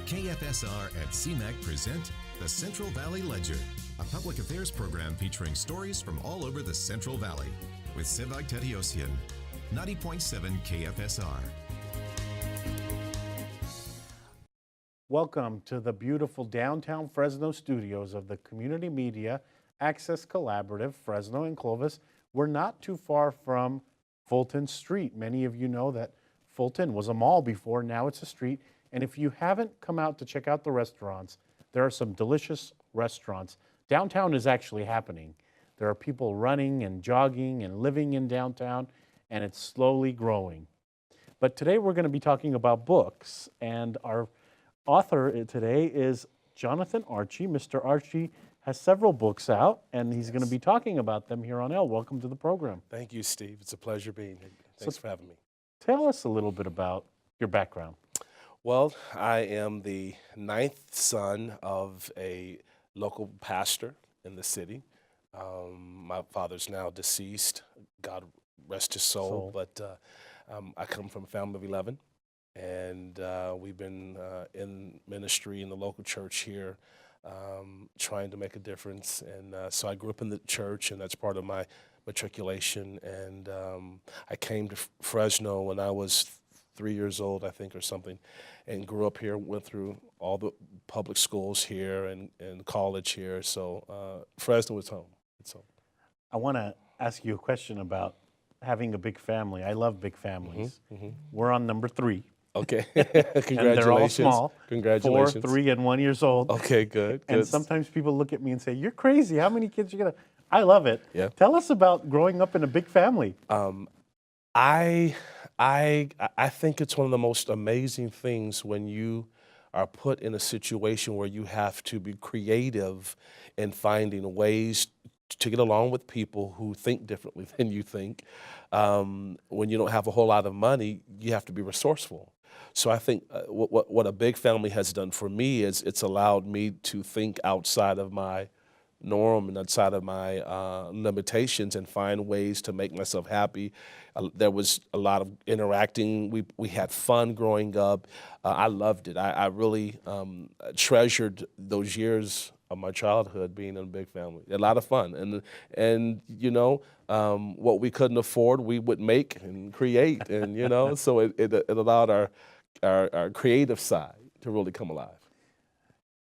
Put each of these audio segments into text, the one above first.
KFSR and CMAC present the Central Valley Ledger, a public affairs program featuring stories from all over the Central Valley with Sevag Tateosian, 90.7 KFSR. Welcome to the beautiful downtown Fresno studios of the Community Media Access Collaborative, Fresno and Clovis. We're not too far from Fulton Street. Many of you know that Fulton was a mall before, now it's a street. And if you haven't come out to check out the restaurants, there are some delicious restaurants. Downtown is actually happening. There are people running and jogging and living in downtown, and it's slowly growing. But today we're going to be talking about books, and our author today is Jonathan Archie. Mr. Archie has several books out, and he's going to be talking about them here on L. Welcome to the program. Thank you, Steve. It's a pleasure being here. Thanks for having me. Tell us a little bit about your background. Well, I am the ninth son of a local pastor in the city. My father's now deceased, God rest his soul. But I come from a family of 11, and we've been in ministry in the local church here, trying to make a difference. And so I grew up in the church, and that's part of my matriculation. And I came to Fresno when I was 3 years old, I think, or something, and grew up here, went through all the public schools here and college here. So Fresno is home. It's home. I want to ask you a question about having a big family. I love big families. We're on number 3. Okay. Congratulations. And they're all small. Congratulations. 4, 3, and 1 years old. Okay, good. And sometimes people look at me and say, "You're crazy. How many kids are you gonna?" I love it. Yeah. Tell us about growing up in a big family. I think it's one of the most amazing things when you are put in a situation where you have to be creative in finding ways to get along with people who think differently than you think. When you don't have a whole lot of money, you have to be resourceful. So I think what a big family has done for me is it's allowed me to think outside of my norm and outside of my limitations and find ways to make myself happy. There was a lot of interacting. We had fun growing up. I loved it. I really treasured those years of my childhood being in a big family. A lot of fun. And you know, what we couldn't afford, we would make and create. And, you know, so it allowed our creative side to really come alive.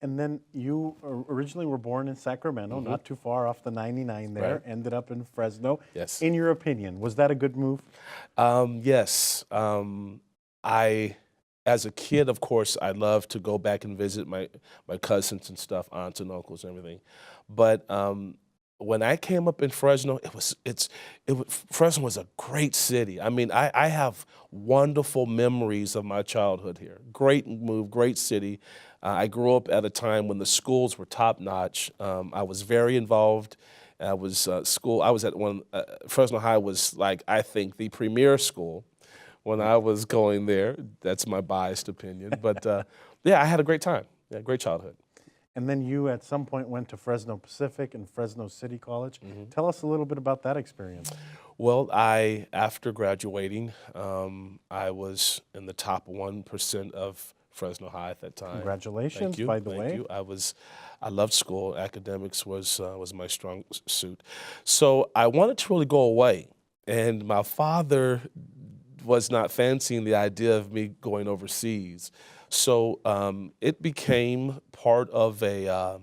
And then you originally were born in Sacramento, not too far off the 99 there, Right. ended up in Fresno. Yes. In your opinion, was that a good move? Yes. As a kid, of course, I loved to go back and visit my cousins and stuff, aunts and uncles and everything. But when I came up in Fresno, Fresno was a great city. I mean, I have wonderful memories of my childhood here. Great move, great city. I grew up at a time when the schools were top notch. I was very involved. I was at Fresno High was like, I think, the premier school when I was going there. That's my biased opinion. But yeah, I had a great time. Yeah, great childhood. And then you at some point went to Fresno Pacific and Fresno City College. Tell us a little bit about that experience. Well, after graduating, I was in the top 1% of Fresno High at that time. Congratulations, Thank you. by the way. Thank you. I loved school. Academics was my strong suit. So I wanted to really go away, and my father was not fancying the idea of me going overseas. So it became part of a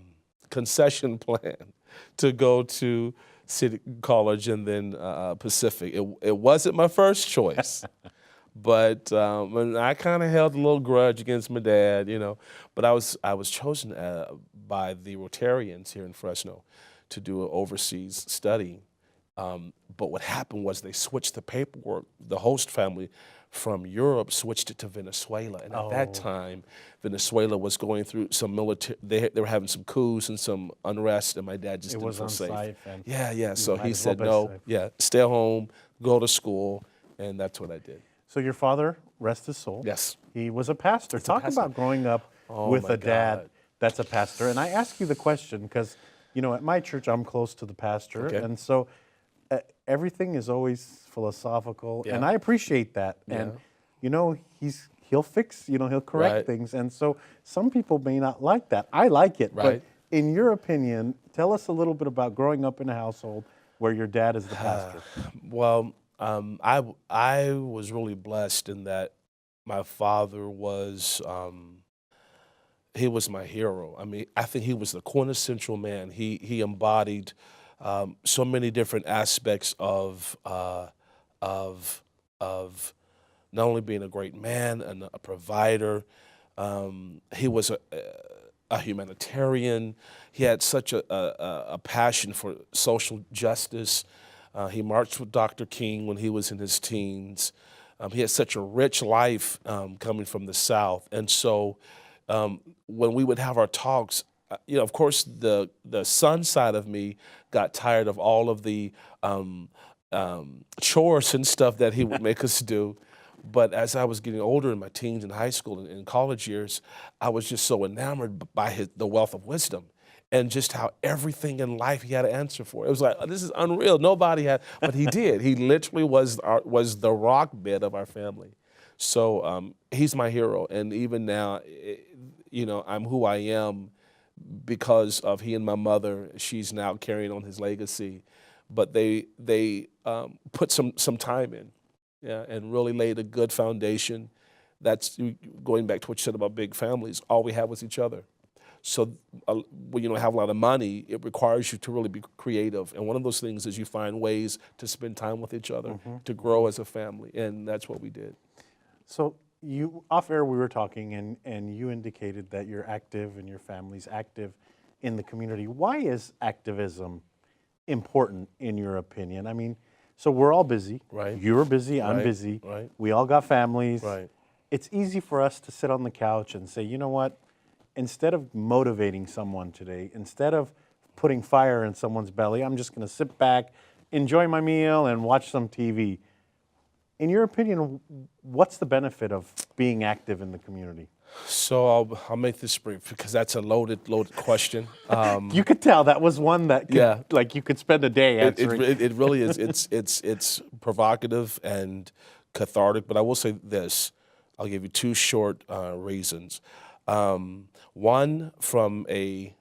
concession plan to go to City College and then Pacific. It wasn't my first choice, but I kind of held a little grudge against my dad, you know. But I was chosen by the Rotarians here in Fresno to do an overseas study. But what happened was they switched the paperwork. The host family from Europe switched it to Venezuela, and at that time, Venezuela was going through some military. They were having some coups and some unrest, and my dad just didn't feel safe. Yeah. So he said, "No, stay home, go to school," and that's what I did. So your father, rest his soul. Yes. He was a pastor. Talk about growing up with a dad that's a pastor. And I ask you the question because, you know, at my church, I'm close to the pastor, and so everything is always philosophical, and I appreciate that. And you know, he'll fix, he'll correct Right. things. And so some people may not like that. I like it. Right. But in your opinion, tell us a little bit about growing up in a household where your dad is the pastor. Well, I was really blessed in that my father was he was my hero. I mean, I think he was the quintessential man. He embodied so many different aspects of of not only being a great man and a provider. He was a humanitarian. He had such a passion for social justice. He marched with Dr. King when he was in his teens. He had such a rich life coming from the South. And so when we would have our talks, of course, the son side of me got tired of all of the chores and stuff that he would make us do. But as I was getting older in my teens and high school and in college years, I was just so enamored by the wealth of wisdom and just how everything in life he had an answer for. It was like, this is unreal. Nobody had, but he did. He literally was the rock bed of our family. So he's my hero. And even now, I'm who I am because of he and my mother. She's now carrying on his legacy. But they put some time in. Yeah, and really laid a good foundation. That's going back to what you said about big families. All we had was each other. So when you don't have a lot of money, it requires you to really be creative. And one of those things is you find ways to spend time with each other, to grow as a family, and that's what we did. So off air we were talking, and you indicated that you're active and your family's active in the community. Why is activism important in your opinion? I mean, so we're all busy. Right. You're busy, I'm Right. busy. Right. We all got families. Right. It's easy for us to sit on the couch and say, you know what? Instead of motivating someone today, instead of putting fire in someone's belly, I'm just going to sit back, enjoy my meal, and watch some TV. In your opinion, what's the benefit of being active in the community? So I'll make this brief because that's a loaded question. You could tell that was one that could, Yeah. like you could spend a day answering. It really is. It's provocative and cathartic. But I will say this: I'll give you two short reasons. One, from a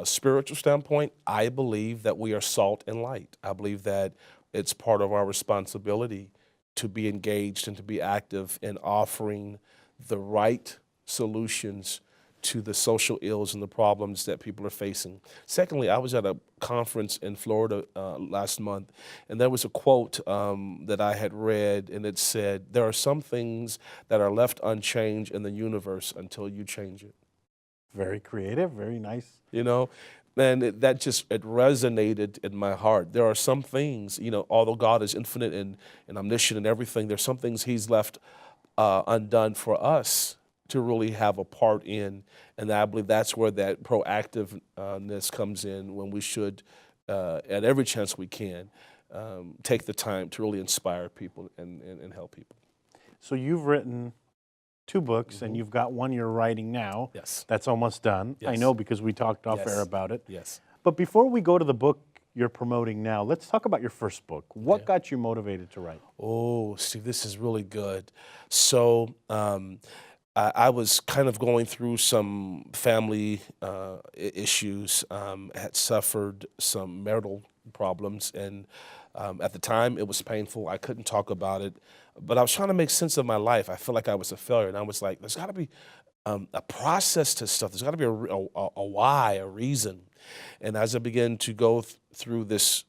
spiritual standpoint, I believe that we are salt and light. I believe that it's part of our responsibility to be engaged and to be active in offering the right solutions to the social ills and the problems that people are facing. Secondly, I was at a conference in Florida last month, and there was a quote that I had read, and it said, "There are some things that are left unchanged in the universe until you change it." Very creative, very nice. And it resonated in my heart. There are some things, although God is infinite and omniscient and everything, there's some things he's left undone for us to really have a part in. And I believe that's where that proactiveness comes in, when we should, at every chance we can, take the time to really inspire people and help people. So you've written 2 books, and you've got one you're writing now. Yes. That's almost done. I Yes. know because we talked off Yes. air about it. Yes. But before we go to the book you're promoting now, let's talk about your first book. What Yeah. got you motivated to write? Oh, Steve, this is really good. So I was kind of going through some family issues, had suffered some marital problems, and at the time it was painful. I couldn't talk about it, but I was trying to make sense of my life. I felt like I was a failure, and I was like, there's got to be a process to stuff. There's got to be a why, a reason. And as I began to go through this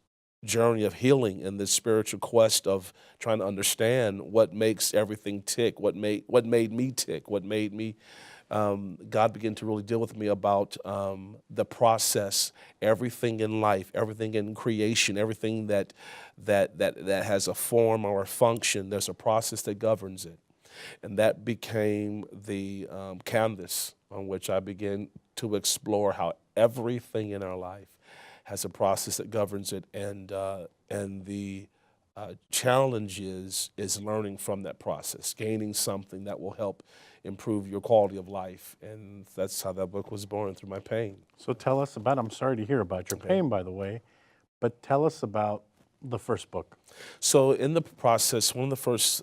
journey of healing and this spiritual quest of trying to understand what makes everything tick, what made me tick, what made me, God began to really deal with me about the process, everything in life, everything in creation, everything that has a form or a function. There's a process that governs it, and that became the canvas on which I began to explore how everything in our life has a process that governs it, and the challenge is learning from that process, gaining something that will help improve your quality of life, and that's how that book was born, through my pain. So tell us about, I'm sorry to hear about your pain, by the way, but tell us about the first book. So in the process, one of the first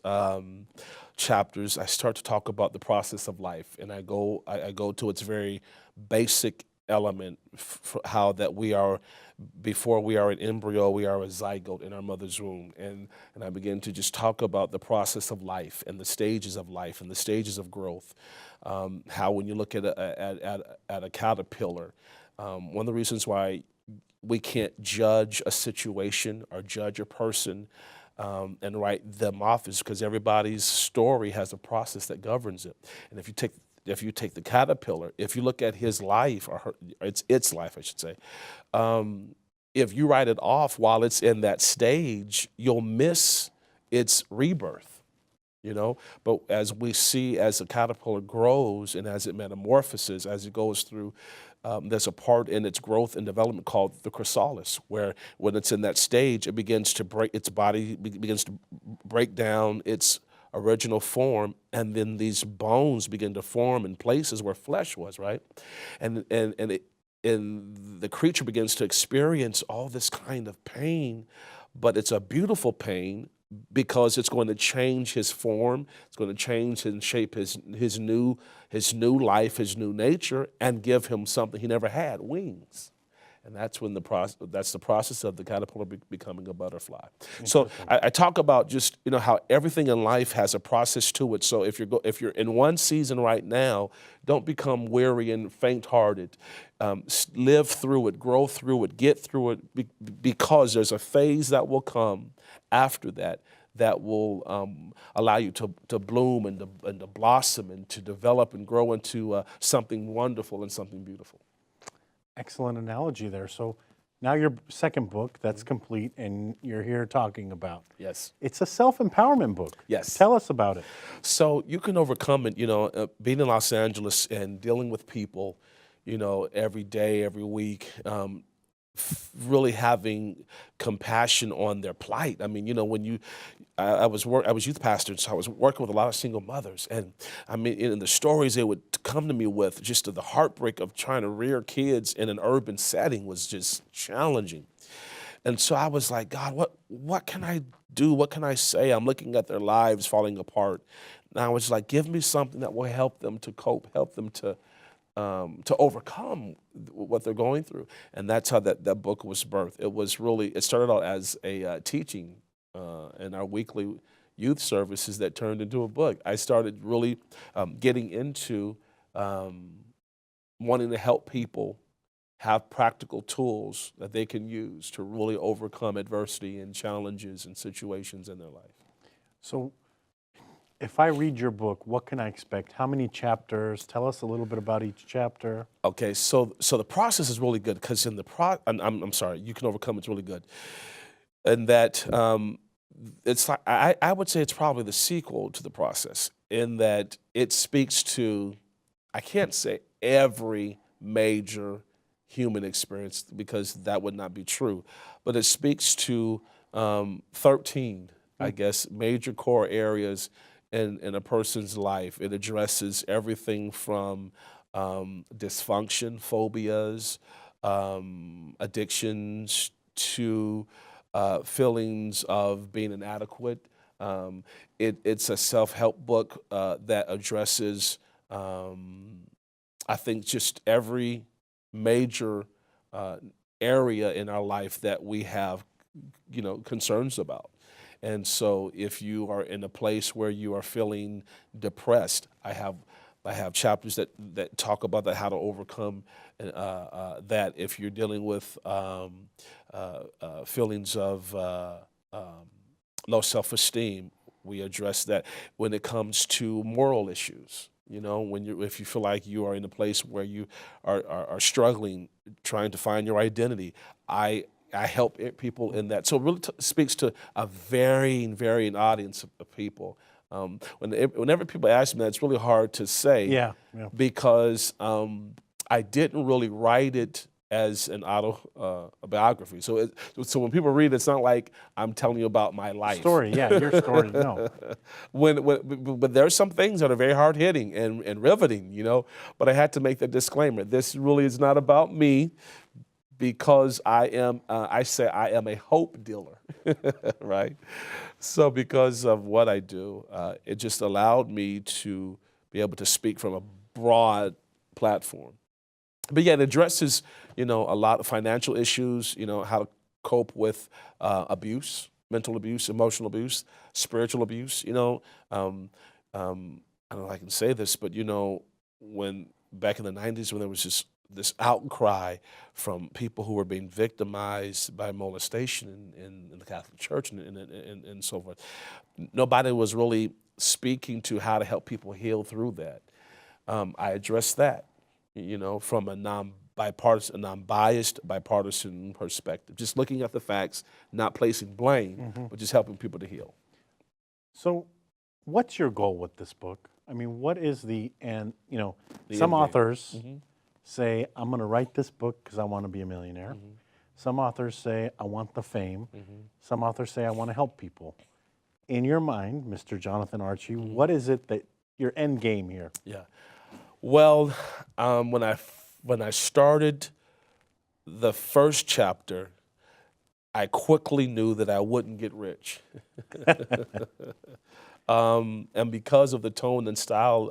chapters, I start to talk about the process of life, and I go to its very basic element, how that we are, before we are an embryo, we are a zygote in our mother's womb, and I begin to just talk about the process of life and the stages of life and the stages of growth. How when you look at a caterpillar, one of the reasons why we can't judge a situation or judge a person and write them off is because everybody's story has a process that governs it. And if you take the caterpillar, if you look at his life, or its life, I should say, if you write it off while it's in that stage, you'll miss its rebirth, you know? But as we see, as the caterpillar grows and as it metamorphoses, as it goes through, there's a part in its growth and development called the chrysalis, where when it's in that stage, it begins to break, its body begins to break down its original form, and then these bones begin to form in places where flesh was, right? And the creature begins to experience all this kind of pain, but it's a beautiful pain because it's going to change his form, it's going to change and shape his new life, his new nature, and give him something he never had, wings. And that's when that's the process of the caterpillar becoming a butterfly. So I talk about just, you know, how everything in life has a process to it. So if you're in one season right now, don't become weary and faint-hearted. Live through it, grow through it, get through it, because there's a phase that will come after that will allow you to bloom and to blossom and to develop and grow into something wonderful and something beautiful. Excellent analogy there. So now your second book that's complete and you're here talking about. Yes. It's a self-empowerment book. Yes. Tell us about it. So you can overcome it, you know, being in Los Angeles and dealing with people, you know, every day, every week, really having compassion on their plight. I mean, you know, when I was youth pastor, so I was working with a lot of single mothers, and I mean, in the stories they would come to me with, just the heartbreak of trying to rear kids in an urban setting was just challenging. And so I was like, God, what can I do? What can I say? I'm looking at their lives falling apart. And I was like, give me something that will help them to cope, help them to overcome what they're going through. And that's how that book was birthed. It started out as a teaching in our weekly youth services that turned into a book. I started really getting into wanting to help people have practical tools that they can use to really overcome adversity and challenges and situations in their life. So if I read your book, what can I expect? How many chapters? Tell us a little bit about each chapter. Okay, so the process is really good because I'm sorry, You Can Overcome it's really good. And that it's like, I would say it's probably the sequel to the process, in that it speaks to, I can't say every major human experience because that would not be true, but it speaks to 13, I guess, major core areas in a person's life. It addresses everything from dysfunction, phobias, addictions, to feelings of being inadequate. It's a self-help book that addresses, I think, just every major area in our life that we have, you know, concerns about. And so if you are in a place where you are feeling depressed, I have chapters that talk about that, how to overcome that. If you're dealing with feelings of low self-esteem, we address that. When it comes to moral issues, you know, if you feel like you are in a place where you are struggling, trying to find your identity, I help people in that. So it really speaks to a varying audience of people. Whenever people ask me that, it's really hard to say, because I didn't really write it as an autobiography. So when people read it, it's not like I'm telling you about my life. Story, yeah, your story, no. But there are some things that are very hard-hitting and riveting, you know, but I had to make that disclaimer. This really is not about me, because I say I am a hope dealer, right? So because of what I do, it just allowed me to be able to speak from a broad platform. But yeah, it addresses, a lot of financial issues, how to cope with abuse, mental abuse, emotional abuse, spiritual abuse, I don't know if I can say this, but when back in the 90s when there was this outcry from people who were being victimized by molestation in the Catholic Church and so forth, nobody was really speaking to how to help people heal through that. I addressed that, from a non-bipartisan, non-biased, bipartisan perspective, just looking at the facts, not placing blame, but just helping people to heal. So what's your goal with this book? I mean, what is the end? The Some end game. authors say, I'm going to write this book because I want to be a millionaire. Some authors say, I want the fame. Some authors say, I want to help people. In your mind, Mr. Jonathan Archie, what is it that your end game here? Yeah. Well, when I started the first chapter, I quickly knew that I wouldn't get rich. And because of the tone and style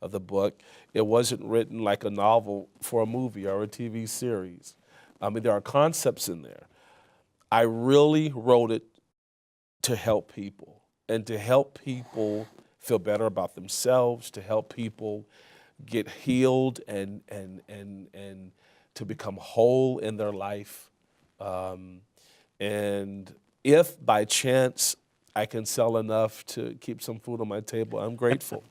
of the book, it wasn't written like a novel for a movie or a TV series. I mean, there are concepts in there. I really wrote it to help people and to help people feel better about themselves, to help people get healed and to become whole in their life. And if by chance I can sell enough to keep some food on my table, I'm grateful.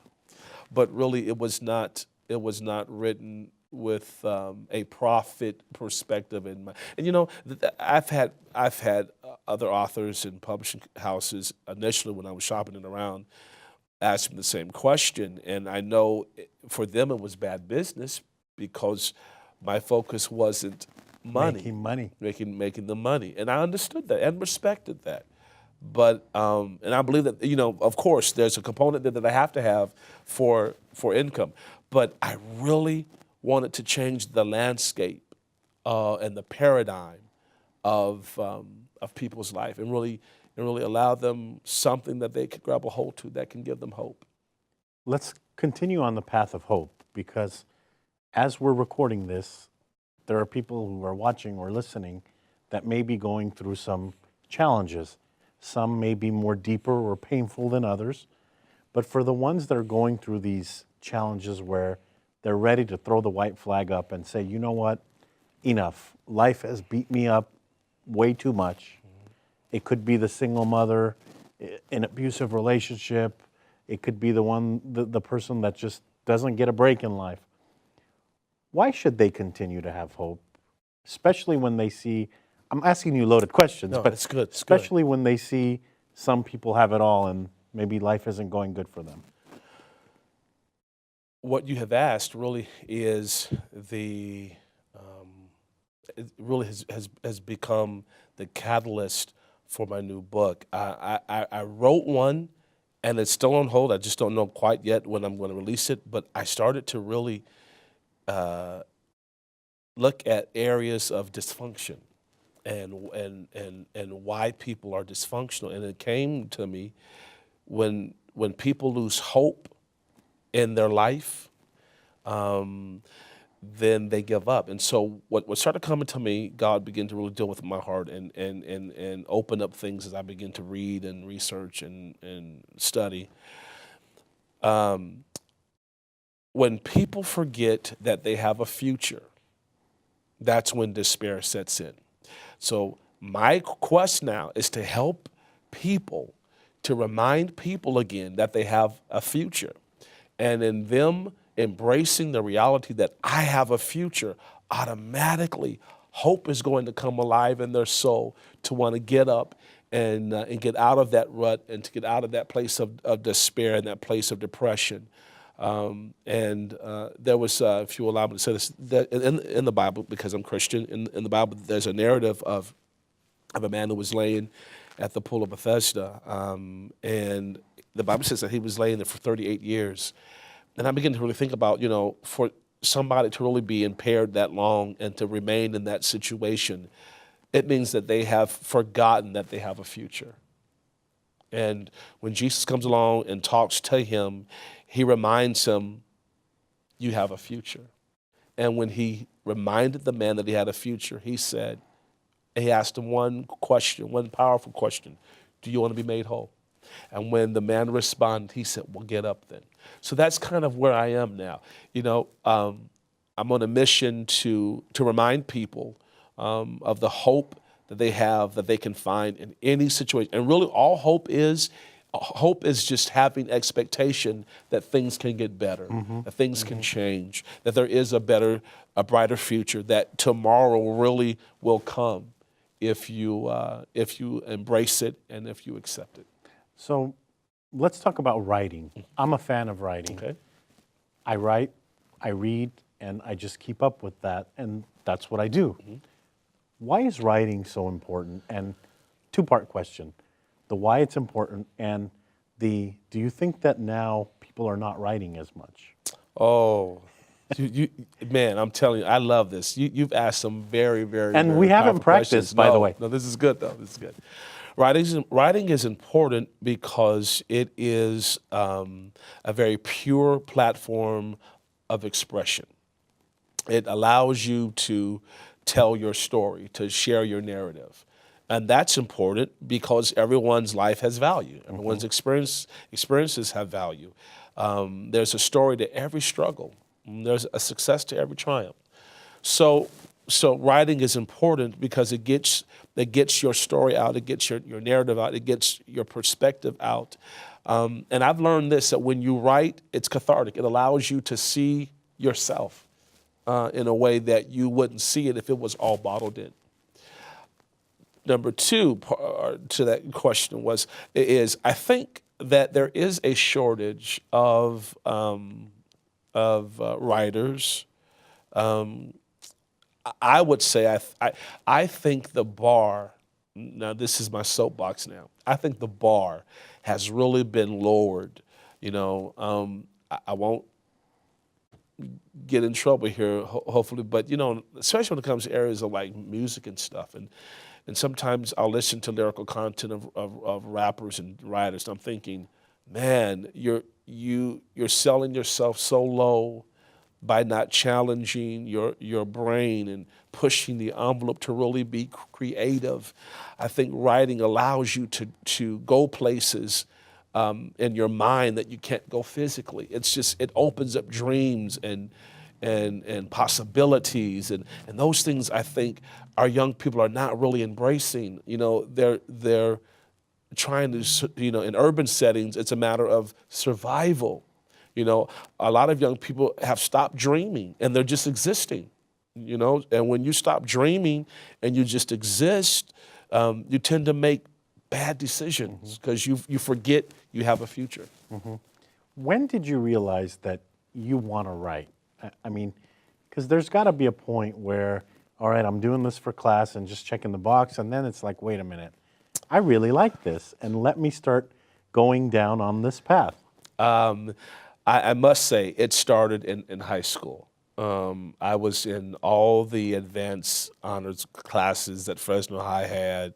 But really, it was not written with a profit perspective in mind. And I've had other authors and publishing houses initially when I was shopping it around ask me the same question, and I know for them it was bad business because my focus wasn't money, making the money, and I understood that and respected that. But and I believe that of course, there's a component that I have to have for income. But I really wanted to change the landscape and the paradigm of people's life, and really allow them something that they could grab a hold to that can give them hope. Let's continue on the path of hope, because as we're recording this, there are people who are watching or listening that may be going through some challenges. Some may be more deeper or painful than others. But for the ones that are going through these challenges where they're ready to throw the white flag up and say, you know what, enough. Life has beat me up way too much. It could be the single mother, an abusive relationship. It could be the person that just doesn't get a break in life. Why should they continue to have hope? Especially when they see, I'm asking you loaded questions, but it's good. Especially when they see some people have it all and maybe life isn't going good for them. What you have asked really is it really has become the catalyst for my new book. I wrote one, and it's still on hold. I just don't know quite yet when I'm going to release it. But I started to really look at areas of dysfunction and why people are dysfunctional. And it came to me when people lose hope in their life, then they give up. And so what started coming to me, God began to really deal with my heart and open up things as I begin to read and research and study. When people forget that they have a future, that's when despair sets in. So my quest now is to help people, to remind people again that they have a future. And in them embracing the reality that I have a future, automatically hope is going to come alive in their soul to want to get up and get out of that rut and to get out of that place of despair and that place of depression. There was, if you allow me to say this, that in the Bible, because I'm Christian, in the Bible there's a narrative of a man who was laying at the pool of Bethesda, and the Bible says that he was laying there for 38 years. And I began to really think about, for somebody to really be impaired that long and to remain in that situation, it means that they have forgotten that they have a future. And when Jesus comes along and talks to him, he reminds him, you have a future. And when he reminded the man that he had a future, he asked him one question, one powerful question: do you want to be made whole? And when the man responded, he said, well, get up then. So that's kind of where I am now. I'm on a mission to remind people of the hope that they have, that they can find in any situation. And really all hope is just having expectation that things can get better, that things can change, that there is a brighter future, that tomorrow really will come if you embrace it and if you accept it. So let's talk about writing. I'm a fan of writing. Okay. I write, I read, and I just keep up with that, and that's what I do. Why is writing so important? And two-part question: the why it's important, and do you think that now people are not writing as much? Oh, man, I'm telling you, I love this. You've asked some very, very, And very we haven't powerful practiced, questions. by the way. No, this is good, though. This is good. Writing is important because it is a very pure platform of expression. It allows you to tell your story, to share your narrative. And that's important because everyone's life has value. Everyone's experiences have value. There's a story to every struggle. There's a success to every triumph. So writing is important because it gets your story out, it gets your narrative out, it gets your perspective out. And I've learned this, that when you write, it's cathartic. It allows you to see yourself in a way that you wouldn't see it if it was all bottled in. Number two to that question is I think that there is a shortage of writers. I would say I think the bar, now this is my soapbox now, I think the bar has really been lowered. I won't get in trouble here, hopefully, but especially when it comes to areas of like music and stuff, and sometimes I'll listen to lyrical content of rappers and writers, and I'm thinking, man, you're selling yourself so low by not challenging your brain and pushing the envelope to really be creative. I think writing allows you to go places in your mind that you can't go physically. It opens up dreams and possibilities, and those things I think our young people are not really embracing. They're trying to, in urban settings, it's a matter of survival. A lot of young people have stopped dreaming and they're just existing, and when you stop dreaming and you just exist, you tend to make bad decisions because you forget you have a future. When did you realize that you want to write? I mean, because there's got to be a point where, all right, I'm doing this for class and just checking the box, and then it's like, wait a minute, I really like this, and let me start going down on this path. I must say it started in high school. I was in all the advanced honors classes that Fresno High had.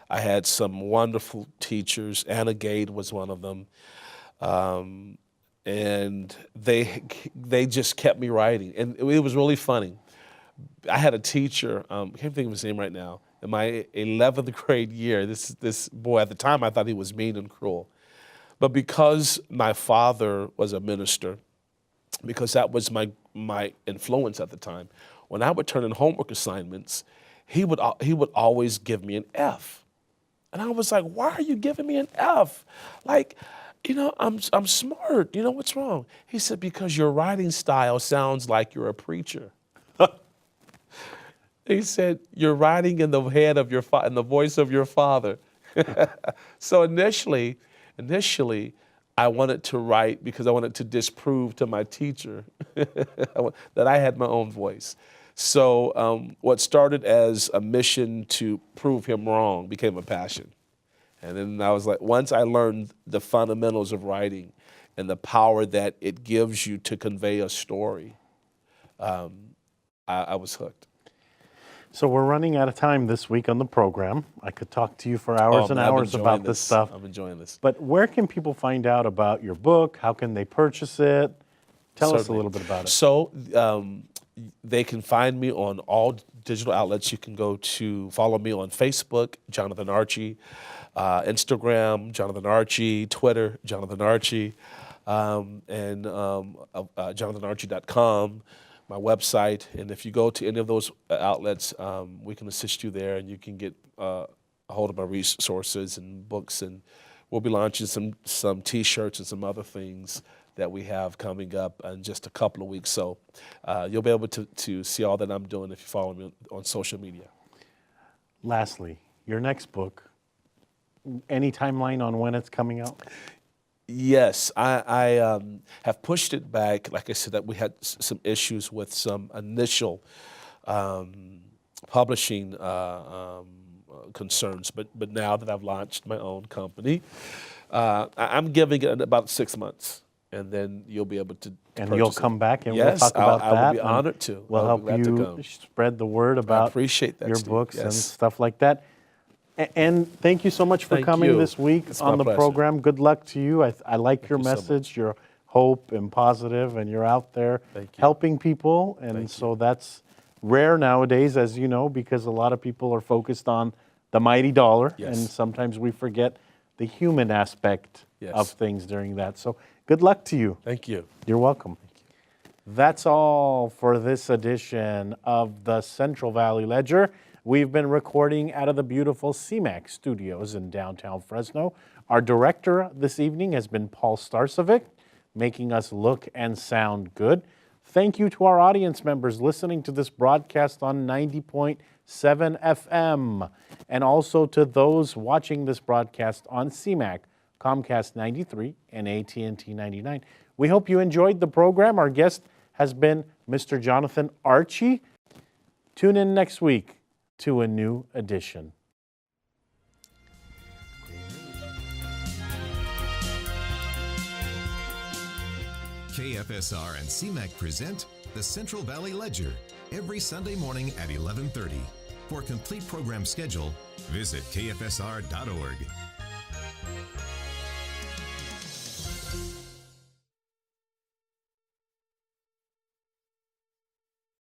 I had some wonderful teachers. Anna Gade was one of them. And they just kept me writing. And it was really funny. I had a teacher, I can't think of his name right now, in my 11th grade year. This boy, at the time I thought he was mean and cruel. But because my father was a minister, because that was my influence at the time, when I would turn in homework assignments, he would always give me an F. And I was like, why are you giving me an F? Like, I'm smart. What's wrong? He said, because your writing style sounds like you're a preacher. He said, you're writing in the head of your in the voice of your father. So initially, I wanted to write because I wanted to disprove to my teacher that I had my own voice. So what started as a mission to prove him wrong became a passion. And then I was like, once I learned the fundamentals of writing and the power that it gives you to convey a story, I was hooked. So we're running out of time this week on the program. I could talk to you for hours and man, I'm hours enjoying about this stuff. I'm enjoying this. But where can people find out about your book? How can they purchase it? Tell us a Certainly. little bit about it. So they can find me on all digital outlets. You can go to follow me on Facebook, Jonathan Archie, Instagram, Jonathan Archie, Twitter, Jonathan Archie, and jonathanarchie.com, my website. And if you go to any of those outlets, we can assist you there, and you can get a hold of my resources and books. And we'll be launching some T-shirts and some other things that we have coming up in just a couple of weeks. So you'll be able to see all that I'm doing if you follow me on social media. Lastly, your next book, any timeline on when it's coming out? Yes, I have pushed it back. Like I said, that we had some issues with some initial publishing concerns, but now that I've launched my own company, I'm giving it about 6 months. And then you'll be able to And you'll come back and yes, we'll talk about that. I will be honored to. We'll help you spread the word about appreciate that, your Steve. books Yes. and stuff like that. And thank you so much for Thank coming you. this week It's on my the pleasure. program. Good luck to you. I like your you so message. You're hope and positive, and you're out there Thank you. helping people. And so that's rare nowadays, as you know, because a lot of people are focused on the mighty dollar. Yes. And sometimes we forget the human aspect Yes. of things during that. So good luck to you. Thank you. You're welcome. That's all for this edition of the Central Valley Ledger. We've been recording out of the beautiful CMAC studios in downtown Fresno. Our director this evening has been Paul Starcevic, making us look and sound good. Thank you to our audience members listening to this broadcast on 90.7 FM, and also to those watching this broadcast on CMAC, Comcast 93, and AT&T 99. We hope you enjoyed the program. Our guest has been Mr. Jonathan Archie. Tune in next week to a new edition. KFSR and CMAC present the Central Valley Ledger every Sunday morning at 11:30. For a complete program schedule, visit kfsr.org.